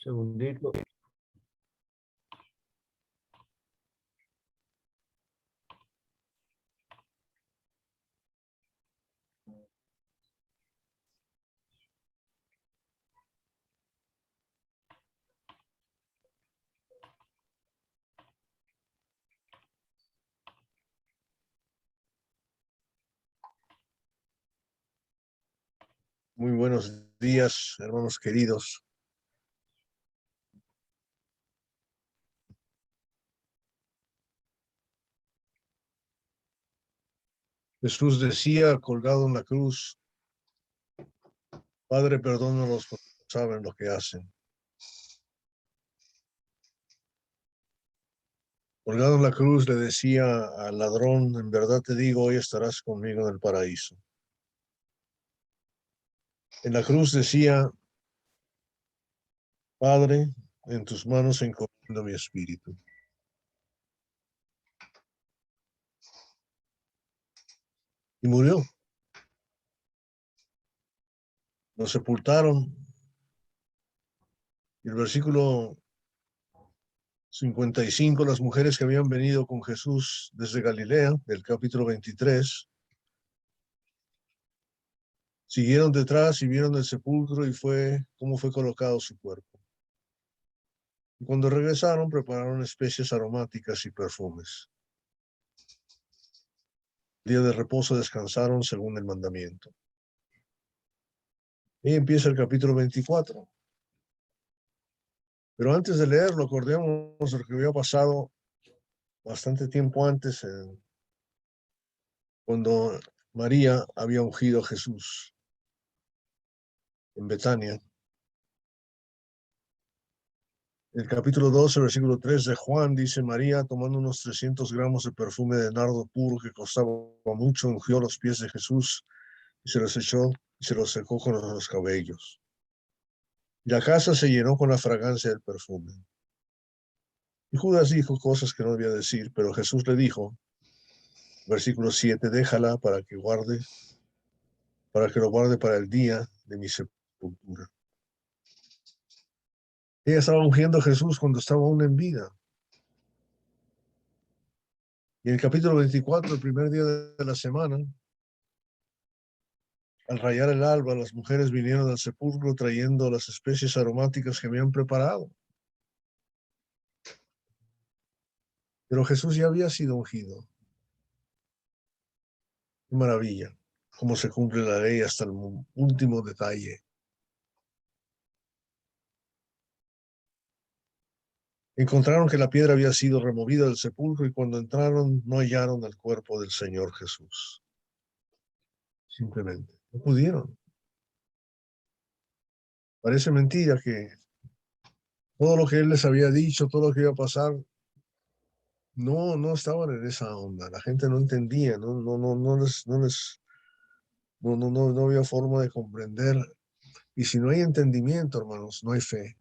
Segundito. Muy buenos días, hermanos queridos. Jesús decía, colgado en la cruz, Padre, perdónalos porque no saben lo que hacen. Colgado en la cruz le decía al ladrón, en verdad te digo, hoy estarás conmigo en el paraíso. En la cruz decía, Padre, en tus manos encomiendo mi espíritu. Y murió. Lo sepultaron. Y el versículo 55, las mujeres que habían venido con Jesús desde Galilea, del capítulo 23, siguieron detrás y vieron el sepulcro y cómo fue colocado su cuerpo. Y cuando regresaron, prepararon especies aromáticas y perfumes. El día de reposo descansaron según el mandamiento. Y empieza el capítulo 24. Pero antes de leerlo, acordémonos de lo que había pasado bastante tiempo antes, cuando María había ungido a Jesús en Betania. El capítulo 12, versículo 3 de Juan dice, María, tomando unos 300 gramos de perfume de nardo puro que costaba mucho, ungió los pies de Jesús y se los echó y se los secó con los cabellos. Y la casa se llenó con la fragancia del perfume. Y Judas dijo cosas que no debía decir, pero Jesús le dijo, versículo 7, déjala para que lo guarde para el día de mi sepultura. Ella estaba ungiendo a Jesús cuando estaba aún en vida. Y en el capítulo 24, el primer día de la semana, al rayar el alba, las mujeres vinieron al sepulcro trayendo las especies aromáticas que habían preparado. Pero Jesús ya había sido ungido. Qué maravilla, cómo se cumple la ley hasta el último detalle. Encontraron que la piedra había sido removida del sepulcro y cuando entraron no hallaron el cuerpo del Señor Jesús. Simplemente, no pudieron. Parece mentira que todo lo que Él les había dicho, todo lo que iba a pasar, no estaban en esa onda. La gente no entendía, no había forma de comprender. Y si no hay entendimiento, hermanos, no hay fe.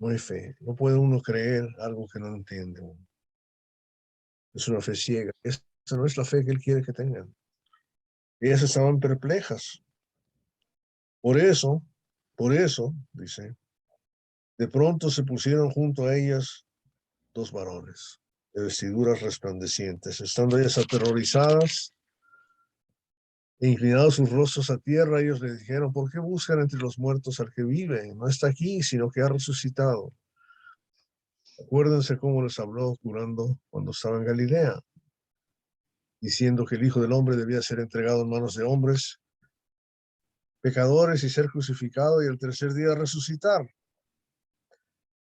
No hay fe. No puede uno creer algo que no entiende. Es una fe ciega. Esa no es la fe que Él quiere que tengan. Ellas estaban perplejas. Por eso, dice, de pronto se pusieron junto a ellas dos varones de vestiduras resplandecientes. Estando ellas aterrorizadas e inclinados sus rostros a tierra, ellos le dijeron, ¿por qué buscan entre los muertos al que vive? No está aquí, sino que ha resucitado. Acuérdense cómo les habló curando cuando estaba en Galilea, diciendo que el Hijo del Hombre debía ser entregado en manos de hombres, pecadores y ser crucificado y el tercer día resucitar.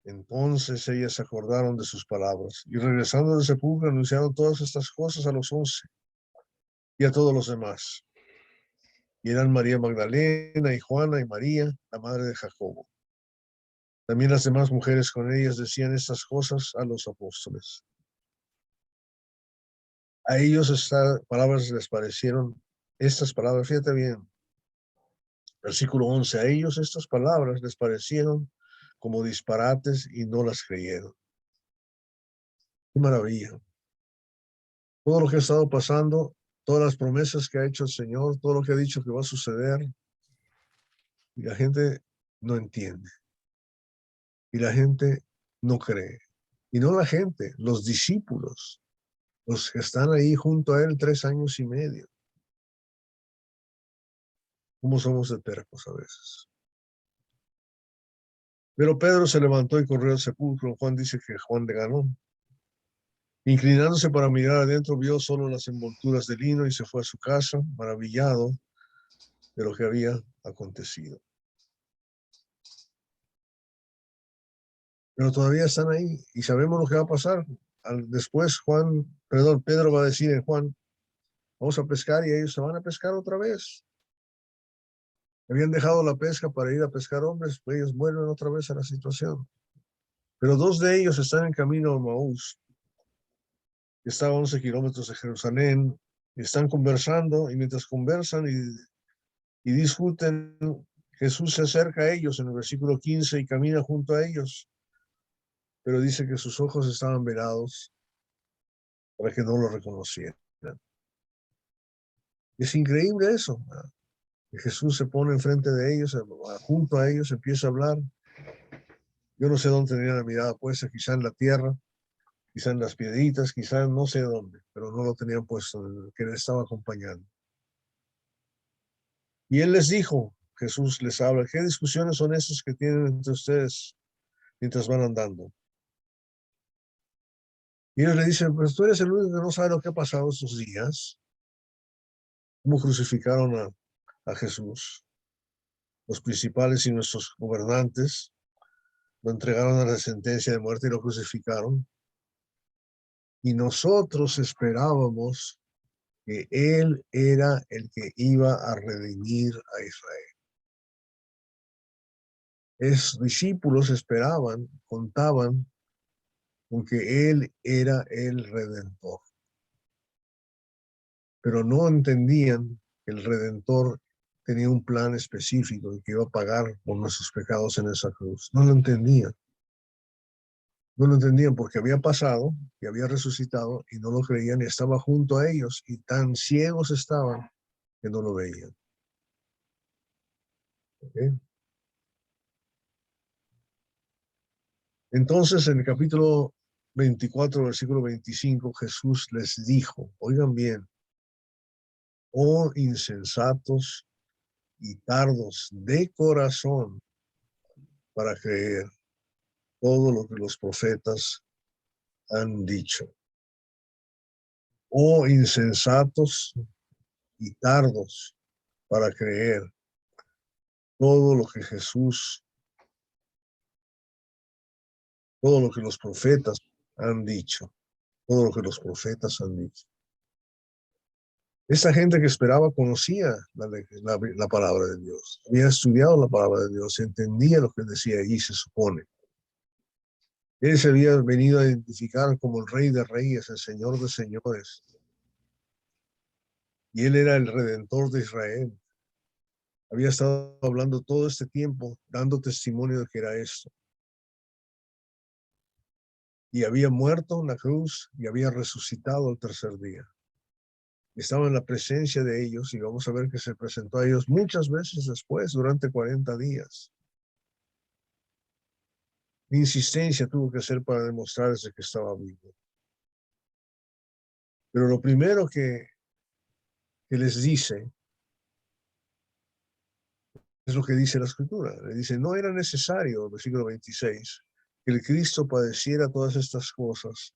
Entonces ellas se acordaron de sus palabras y regresando del sepulcro anunciaron todas estas cosas a los 11 y a todos los demás. Y eran María Magdalena y Juana y María, la madre de Jacobo. También las demás mujeres con ellas decían estas cosas a los apóstoles. A ellos estas palabras les parecieron, estas palabras, fíjate bien, versículo 11, a ellos estas palabras les parecieron como disparates y no las creyeron. Qué maravilla. Todo lo que ha estado pasando, todas las promesas que ha hecho el Señor, todo lo que ha dicho que va a suceder, y la gente no entiende. y la gente no cree. Y no la gente, los discípulos, los que están ahí junto a él 3 años y medio. ¿Cómo somos de tercos a veces? Pero Pedro se levantó y corrió al sepulcro. Juan dice que Juan le ganó. Inclinándose para mirar adentro, vio solo las envolturas de lino y se fue a su casa, maravillado de lo que había acontecido. Pero todavía están ahí y sabemos lo que va a pasar. Después Pedro va a decir en Juan, vamos a pescar, y ellos se van a pescar otra vez. Habían dejado la pesca para ir a pescar hombres, pues ellos vuelven otra vez a la situación. Pero 2 de ellos están en camino a Maús, que está a 11 kilómetros de Jerusalén, y están conversando, y mientras conversan y discuten, Jesús se acerca a ellos en el versículo 15 y camina junto a ellos, pero dice que sus ojos estaban velados para que no lo reconocieran. Es increíble eso, ¿verdad? Que Jesús se pone enfrente de ellos, junto a ellos, empieza a hablar. Yo no sé dónde tenía la mirada puesta, quizá en la tierra, quizá en las piedritas, quizá no sé dónde, pero no lo tenían puesto, que le estaba acompañando. Y él les dijo, Jesús les habla, ¿qué discusiones son esas que tienen entre ustedes mientras van andando? Y ellos le dicen, pues tú eres el único que no sabe lo que ha pasado estos días. ¿Cómo crucificaron a Jesús? Los principales y nuestros gobernantes lo entregaron a la sentencia de muerte y lo crucificaron. Y nosotros esperábamos que él era el que iba a redimir a Israel. Esos discípulos esperaban, contaban con que él era el redentor, pero no entendían que el redentor tenía un plan específico y que iba a pagar por nuestros pecados en esa cruz. No lo entendían. No lo entendían porque había pasado y había resucitado y no lo creían y estaba junto a ellos y tan ciegos estaban que no lo veían. ¿Okay? Entonces, en el capítulo 24, versículo 25, Jesús les dijo, oigan bien, oh insensatos y tardos de corazón para creer todo lo que los profetas han dicho. Oh insensatos y tardos para creer todo lo que todo lo que los profetas han dicho, todo lo que los profetas han dicho. Esa gente que esperaba conocía la palabra de Dios, había estudiado la palabra de Dios, entendía lo que decía allí, se supone. Él se había venido a identificar como el Rey de Reyes, el Señor de Señores. Y él era el Redentor de Israel. Había estado hablando todo este tiempo, dando testimonio de que era esto. Y había muerto en la cruz y había resucitado el tercer día. Estaba en la presencia de ellos y vamos a ver que se presentó a ellos muchas veces después, durante 40 días. Insistencia tuvo que hacer para demostrarse que estaba vivo. Pero lo primero que les dice es lo que dice la Escritura. Le dice, no era necesario, versículo 26, que el Cristo padeciera todas estas cosas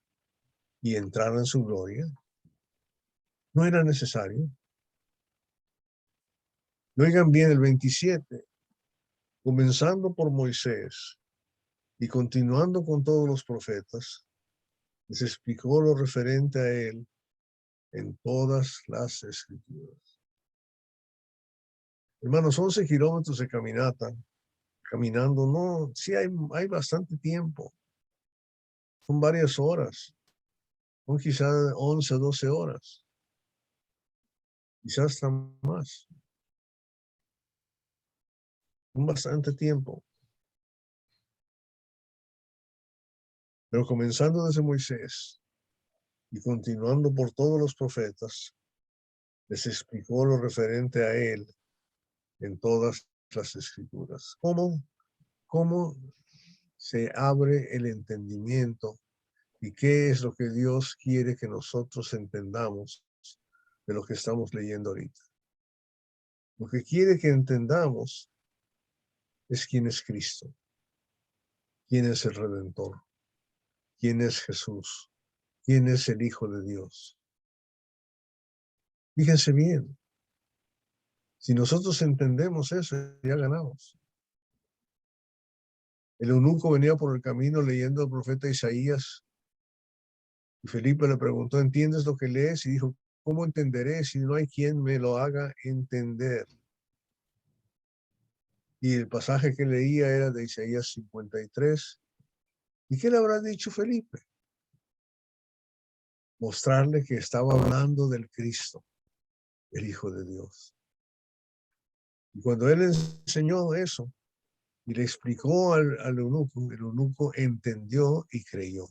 y entrara en su gloria. No era necesario. Oigan bien el 27, comenzando por Moisés y continuando con todos los profetas, les explicó lo referente a él en todas las escrituras. Hermanos, 11 kilómetros de caminata, caminando, no, sí hay bastante tiempo. Son varias horas, son quizás 11, 12 horas, quizás hasta más. Un bastante tiempo. Pero comenzando desde Moisés y continuando por todos los profetas, les explicó lo referente a él en todas las escrituras. ¿Cómo se abre el entendimiento. ¿Y qué es lo que Dios quiere que nosotros entendamos de lo que estamos leyendo ahorita? Lo que quiere que entendamos es quién es Cristo, quién es el Redentor, quién es Jesús, quién es el Hijo de Dios. Fíjense bien, si nosotros entendemos eso, ya ganamos. El eunuco venía por el camino leyendo el profeta Isaías y Felipe le preguntó, ¿entiendes lo que lees? Y dijo, ¿cómo entenderé si no hay quien me lo haga entender? Y el pasaje que leía era de Isaías 53. ¿Y qué le habrá dicho Felipe? Mostrarle que estaba hablando del Cristo, el Hijo de Dios. Y cuando él enseñó eso y le explicó al eunuco, el eunuco entendió y creyó.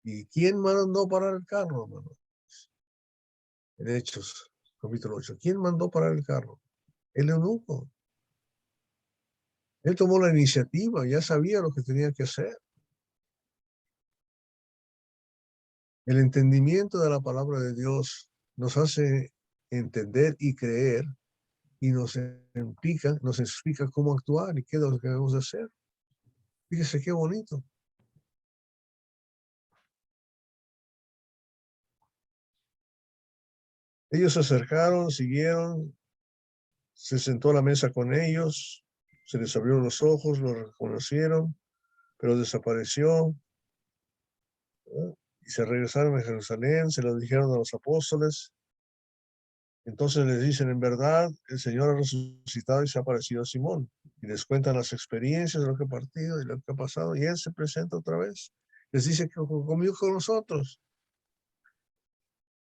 ¿Y quién mandó parar el carro, hermano? En Hechos, capítulo 8. ¿Quién mandó parar el carro? El eunuco. Él tomó la iniciativa, ya sabía lo que tenía que hacer. El entendimiento de la palabra de Dios nos hace entender y creer y nos explica cómo actuar y qué es lo que debemos hacer. Fíjese qué bonito. Ellos se acercaron, siguieron, se sentó a la mesa con ellos, se les abrieron los ojos, lo reconocieron, pero desapareció. Y se regresaron a Jerusalén, se lo dijeron a los apóstoles. Entonces les dicen, en verdad, el Señor ha resucitado y se ha aparecido a Simón. Y les cuentan las experiencias de lo que ha partido y lo que ha pasado. Y Él se presenta otra vez. Les dice que comió con nosotros.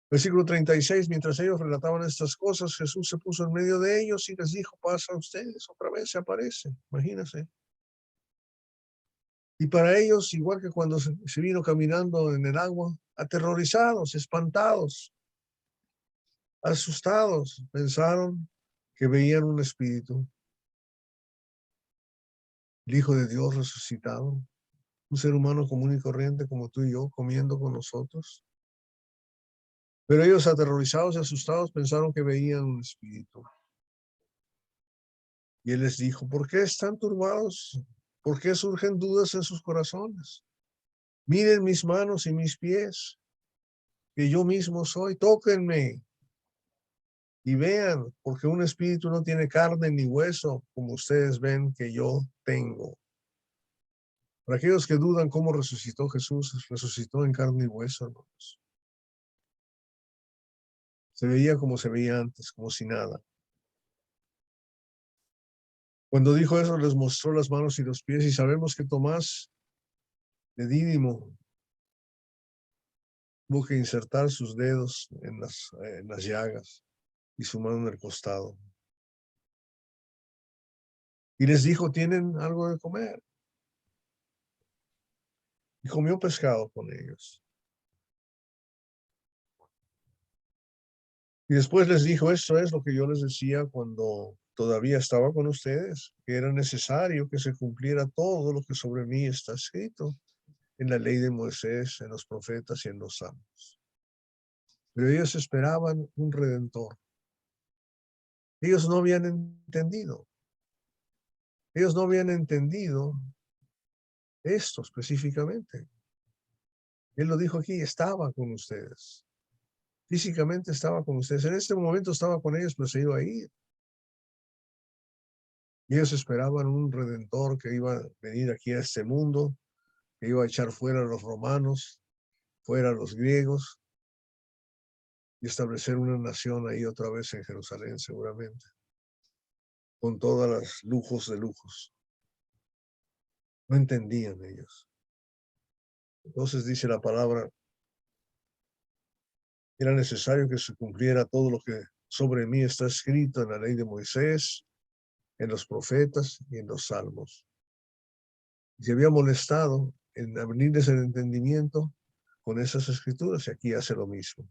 Versículo 36, mientras ellos relataban estas cosas, Jesús se puso en medio de ellos y les dijo, pasa a ustedes. Otra vez se aparece, imagínense. Y para ellos, igual que cuando se vino caminando en el agua, aterrorizados, espantados, asustados, pensaron que veían un espíritu, el Hijo de Dios resucitado, un ser humano común y corriente como tú y yo, comiendo con nosotros. Pero ellos, aterrorizados y asustados, pensaron que veían un espíritu. Y Él les dijo, ¿por qué están turbados? ¿Por qué surgen dudas en sus corazones? Miren mis manos y mis pies, que yo mismo soy, tóquenme y vean, porque un espíritu no tiene carne ni hueso, como ustedes ven que yo tengo. Para aquellos que dudan cómo resucitó Jesús, resucitó en carne y hueso, hermanos. Se veía como se veía antes, como si nada. Cuando dijo eso, les mostró las manos y los pies, y sabemos que Tomás, de Dídimo, tuvo que insertar sus dedos en las llagas y su mano en el costado. Y les dijo, ¿tienen algo de comer? Y comió pescado con ellos. Y después les dijo, esto es lo que yo les decía cuando todavía estaba con ustedes, que era necesario que se cumpliera todo lo que sobre mí está escrito en la ley de Moisés, en los profetas y en los salmos. Pero ellos esperaban un redentor. Ellos no habían entendido. Ellos no habían entendido esto específicamente. Él lo dijo aquí, estaba con ustedes. Físicamente estaba con ustedes. En este momento estaba con ellos, pero se iba a ir. Y ellos esperaban un redentor que iba a venir aquí a este mundo, que iba a echar fuera a los romanos, fuera a los griegos, y establecer una nación ahí otra vez en Jerusalén, seguramente, con todos los lujos de lujos. No entendían ellos. Entonces dice la palabra, era necesario que se cumpliera todo lo que sobre mí está escrito en la ley de Moisés, en los profetas y en los salmos. Y se había molestado en abrirles el entendimiento con esas escrituras, y aquí hace lo mismo.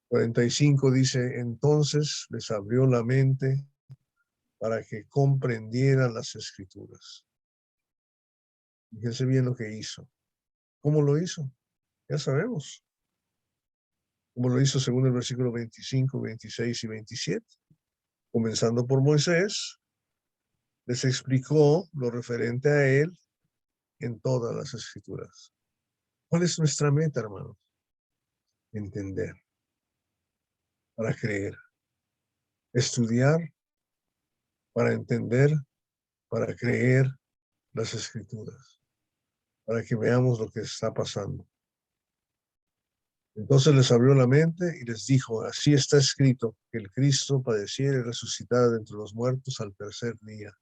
45 dice, entonces les abrió la mente para que comprendieran las escrituras. Fíjense bien lo que hizo. ¿Cómo lo hizo? Ya sabemos. Como lo hizo según el versículo 25, 26 y 27. Comenzando por Moisés, les explicó lo referente a él en todas las escrituras. ¿Cuál es nuestra meta, hermanos? Entender, para creer, estudiar, para entender, para creer las escrituras, para que veamos lo que está pasando. Entonces les abrió la mente y les dijo, así está escrito, que el Cristo padeciera y resucitara de entre los muertos al tercer día,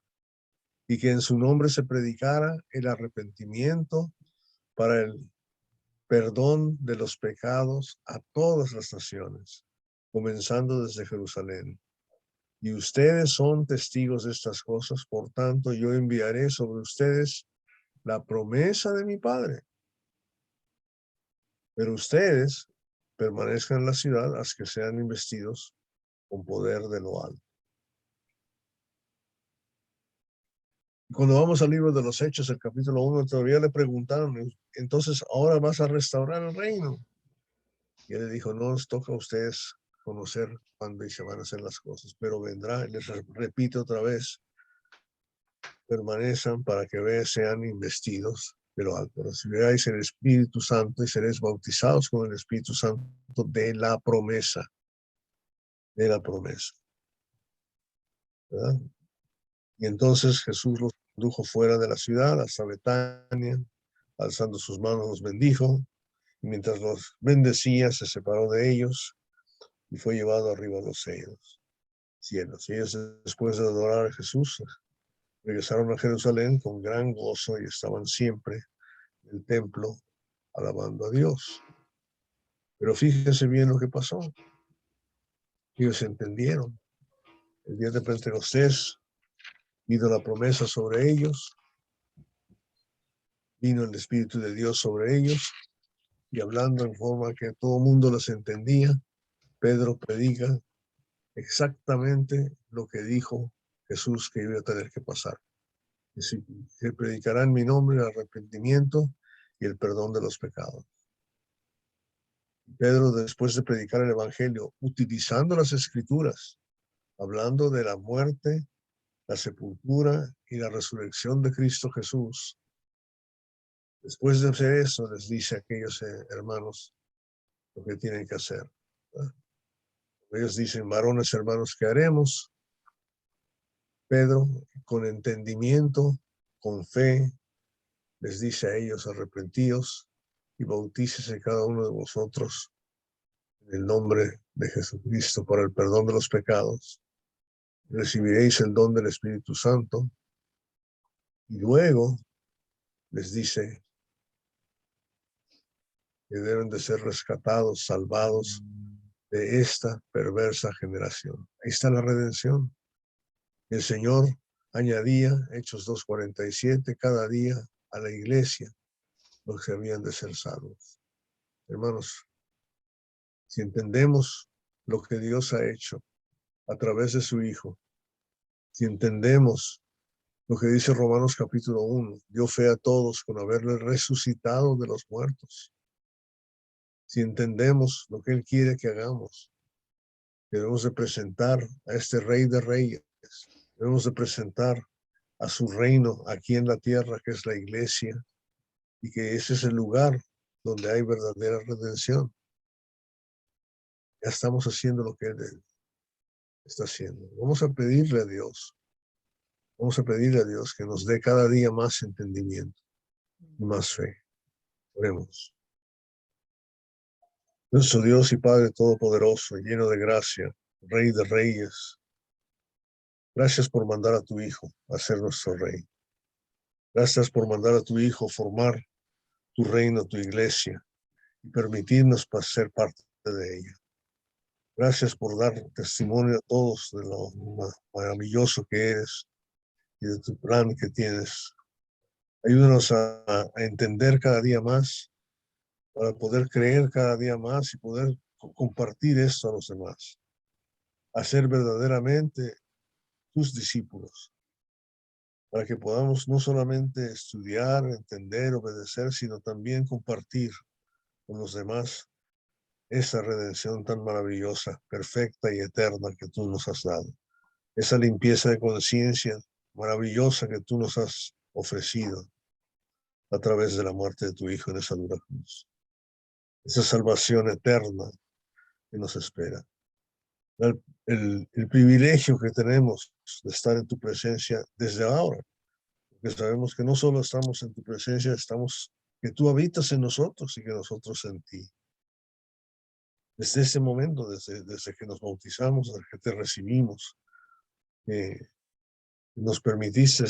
y que en su nombre se predicara el arrepentimiento para el perdón de los pecados a todas las naciones, comenzando desde Jerusalén. Y ustedes son testigos de estas cosas, por tanto yo enviaré sobre ustedes la promesa de mi Padre. Pero ustedes permanezcan en la ciudad hasta que sean investidos con poder de lo alto. Y cuando vamos al libro de los Hechos, el capítulo 1, todavía le preguntaron, entonces ahora vas a restaurar el reino. Y él le dijo, no os toca a ustedes conocer cuándo y se van a hacer las cosas, pero vendrá, y les repito otra vez, permanezcan para que sean investidos de lo alto. Recibiréis el Espíritu Santo y seréis bautizados con el Espíritu Santo de la promesa. De la promesa. ¿Verdad? Y entonces Jesús los condujo fuera de la ciudad hasta Betania, alzando sus manos los bendijo, y mientras los bendecía se separó de ellos y fue llevado arriba a los cielos. Y ellos, después de adorar a Jesús, regresaron a Jerusalén con gran gozo y estaban siempre en el templo alabando a Dios. Pero fíjense bien lo que pasó. Ellos entendieron. El día de Pentecostés vino la promesa sobre ellos, vino el Espíritu de Dios sobre ellos, y hablando en forma que todo el mundo los entendía, Pedro predica exactamente lo que dijo Jesús que iba a tener que pasar. Que predicará en mi nombre el arrepentimiento y el perdón de los pecados. Pedro, después de predicar el Evangelio, utilizando las Escrituras, hablando de la muerte, la sepultura y la resurrección de Cristo Jesús, después de hacer eso, les dice a aquellos hermanos lo que tienen que hacer. ¿Verdad? Ellos dicen, varones hermanos, ¿qué haremos? Pedro, con entendimiento, con fe, les dice a ellos, arrepentíos y bautícese cada uno de vosotros en el nombre de Jesucristo para el perdón de los pecados. Recibiréis el don del Espíritu Santo. Y luego les dice que deben de ser rescatados, salvados de esta perversa generación. Ahí está la redención. El Señor añadía, Hechos 2:47, cada día a la iglesia los que habían de ser salvos. Hermanos, si entendemos lo que Dios ha hecho a través de su Hijo, si entendemos lo que dice Romanos capítulo 1, dio fe a todos con haberle resucitado de los muertos. Si entendemos lo que Él quiere que hagamos, debemos de presentar a este Rey de Reyes, debemos de presentar a su reino aquí en la tierra, que es la iglesia, y que ese es el lugar donde hay verdadera redención. Ya estamos haciendo lo que Él está haciendo. Vamos a pedirle a Dios que nos dé cada día más entendimiento y más fe. Oremos. Nuestro Dios y Padre Todopoderoso, lleno de gracia, Rey de Reyes, gracias por mandar a tu Hijo a ser nuestro Rey. Gracias por mandar a tu Hijo formar tu reino, tu iglesia, y permitirnos ser parte de ella. Gracias por dar testimonio a todos de lo maravilloso que eres y de tu plan que tienes. Ayúdanos a entender cada día más, para poder creer cada día más y poder compartir esto a los demás. A ser verdaderamente tus discípulos. para que podamos no solamente estudiar, entender, obedecer, sino también compartir con los demás esa redención tan maravillosa, perfecta y eterna que tú nos has dado. Esa limpieza de conciencia maravillosa que tú nos has ofrecido a través de la muerte de tu Hijo en esa dura cruz. Esa salvación eterna que nos espera. El privilegio que tenemos de estar en tu presencia desde ahora, porque sabemos que no solo estamos en tu presencia, que tú habitas en nosotros y que nosotros en ti. Desde ese momento, desde que nos bautizamos, desde que te recibimos, nos permitiste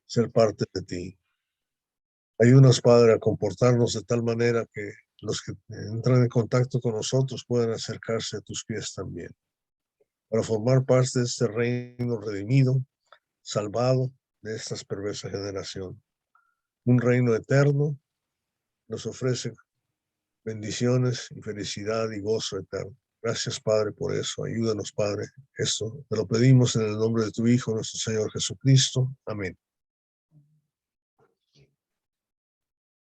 ser parte de ti. Ayúdanos, Padre, a comportarnos de tal manera que los que entran en contacto con nosotros puedan acercarse a tus pies también, para formar parte de este reino redimido, salvado de esta perversa generación. Un reino eterno nos ofrece bendiciones y felicidad y gozo eterno. Gracias, Padre, por eso. Ayúdanos, Padre. Esto te lo pedimos en el nombre de tu Hijo, nuestro Señor Jesucristo. Amén.